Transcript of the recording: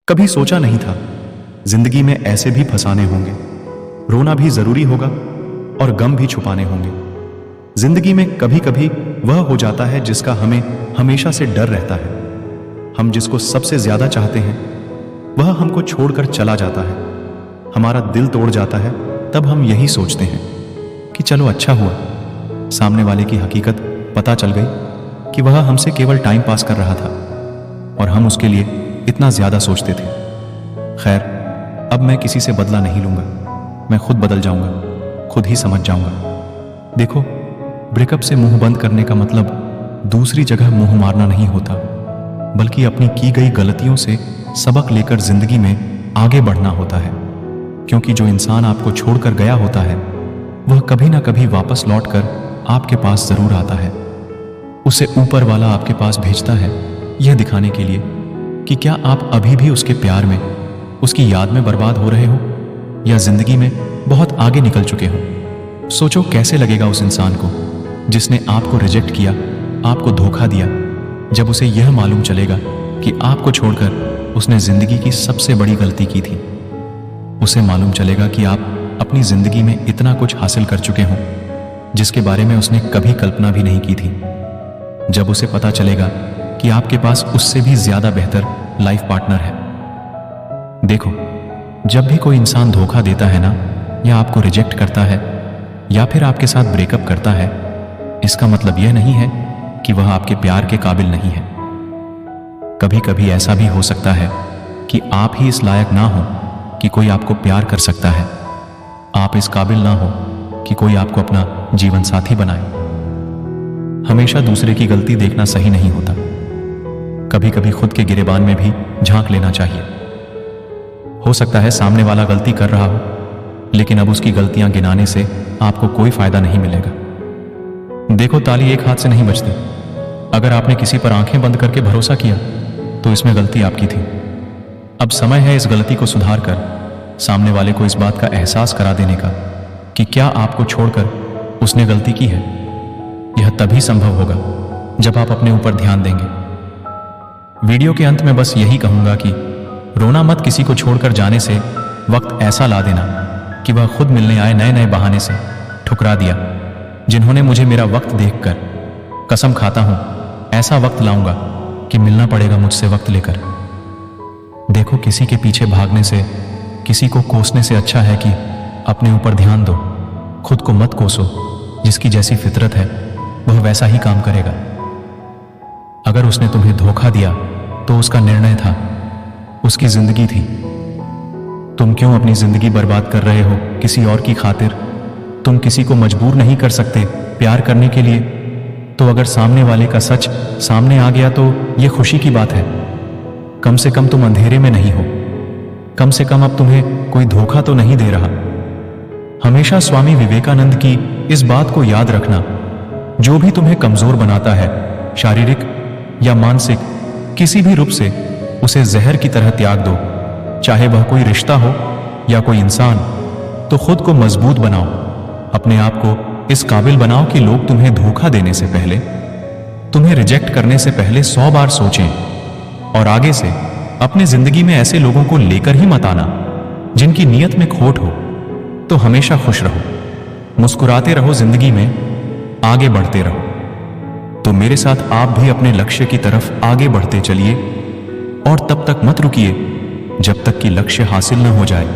कभी सोचा नहीं था जिंदगी में ऐसे भी फसाने होंगे, रोना भी जरूरी होगा और गम भी छुपाने होंगे। जिंदगी में कभी कभी वह हो जाता है जिसका हमें हमेशा से डर रहता है। हम जिसको सबसे ज्यादा चाहते हैं वह हमको छोड़कर चला जाता है, हमारा दिल तोड़ जाता है। तब हम यही सोचते हैं कि चलो अच्छा हुआ, सामने वाले की हकीकत पता चल गई कि वह हमसे केवल टाइम पास कर रहा था और हम उसके लिए इतना ज्यादा सोचते थे। खैर, अब मैं किसी से बदला नहीं लूंगा, मैं खुद बदल जाऊंगा, खुद ही समझ जाऊंगा। देखो, ब्रेकअप से मुंह बंद करने का मतलब दूसरी जगह मुंह मारना नहीं होता, बल्कि अपनी की गई गलतियों से सबक लेकर जिंदगी में आगे बढ़ना होता है। क्योंकि जो इंसान आपको छोड़कर गया होता है वह कभी ना कभी वापस लौटकर आपके पास जरूर आता है। उसे ऊपर वाला आपके पास भेजता है यह दिखाने के लिए कि क्या आप अभी भी उसके प्यार में, उसकी याद में बर्बाद हो रहे हो या जिंदगी में बहुत आगे निकल चुके हो। सोचो कैसे लगेगा उस इंसान को जिसने आपको रिजेक्ट किया, आपको धोखा दिया, जब उसे यह मालूम चलेगा कि आपको छोड़कर उसने जिंदगी की सबसे बड़ी गलती की थी। उसे मालूम चलेगा कि आप अपनी जिंदगी में इतना कुछ हासिल कर चुके हो जिसके बारे में उसने कभी कल्पना भी नहीं की थी। जब उसे पता चलेगा कि आपके पास उससे भी ज्यादा बेहतर लाइफ पार्टनर है। देखो, जब भी कोई इंसान धोखा देता है ना, या आपको रिजेक्ट करता है या फिर आपके साथ ब्रेकअप करता है, इसका मतलब यह नहीं है कि वह आपके प्यार के काबिल नहीं है। कभी कभी ऐसा भी हो सकता है कि आप ही इस लायक ना हो कि कोई आपको प्यार कर सकता है। आप इस काबिल ना हो कि कोई आपको अपना जीवन साथी बनाए। हमेशा दूसरे की गलती देखना सही नहीं होता, कभी कभी खुद के गिरेबान में भी झांक लेना चाहिए। हो सकता है सामने वाला गलती कर रहा हो, लेकिन अब उसकी गलतियां गिनाने से आपको कोई फायदा नहीं मिलेगा। देखो, ताली एक हाथ से नहीं बजती। अगर आपने किसी पर आंखें बंद करके भरोसा किया तो इसमें गलती आपकी थी। अब समय है इस गलती को सुधार कर सामने वाले को इस बात का एहसास करा देने का कि क्या आपको छोड़कर उसने गलती की है। यह तभी संभव होगा जब आप अपने ऊपर ध्यान देंगे। वीडियो के अंत में बस यही कहूंगा कि रोना मत किसी को छोड़कर जाने से। वक्त ऐसा ला देना कि वह खुद मिलने आए नए नए बहाने से ठुकरा दिया। जिन्होंने मुझे मेरा वक्त देखकर, कसम खाता हूं ऐसा वक्त लाऊंगा कि मिलना पड़ेगा मुझसे वक्त लेकर। देखो, किसी के पीछे भागने से, किसी को कोसने से अच्छा है कि अपने ऊपर ध्यान दो। खुद को मत कोसो, जिसकी जैसी फितरत है वह वैसा ही काम करेगा। अगर उसने तुम्हें धोखा दिया तो उसका निर्णय था, उसकी जिंदगी थी। तुम क्यों अपनी जिंदगी बर्बाद कर रहे हो किसी और की खातिर? तुम किसी को मजबूर नहीं कर सकते प्यार करने के लिए। तो अगर सामने वाले का सच सामने आ गया तो यह खुशी की बात है। कम से कम तुम अंधेरे में नहीं हो, कम से कम अब तुम्हें कोई धोखा तो नहीं दे रहा। हमेशा स्वामी विवेकानंद की इस बात को याद रखना, जो भी तुम्हें कमजोर बनाता है, शारीरिक या मानसिक किसी भी रूप से, उसे जहर की तरह त्याग दो। चाहे वह कोई रिश्ता हो या कोई इंसान, तो खुद को मजबूत बनाओ। अपने आप को इस काबिल बनाओ कि लोग तुम्हें धोखा देने से पहले, तुम्हें रिजेक्ट करने से पहले 100 बार सोचें। और आगे से अपने जिंदगी में ऐसे लोगों को लेकर ही मत आना जिनकी नीयत में खोट हो। तो हमेशा खुश रहो, मुस्कुराते रहो, जिंदगी में आगे बढ़ते रहो। तो मेरे साथ आप भी अपने लक्ष्य की तरफ आगे बढ़ते चलिए और तब तक मत रुकिए जब तक कि लक्ष्य हासिल न हो जाए।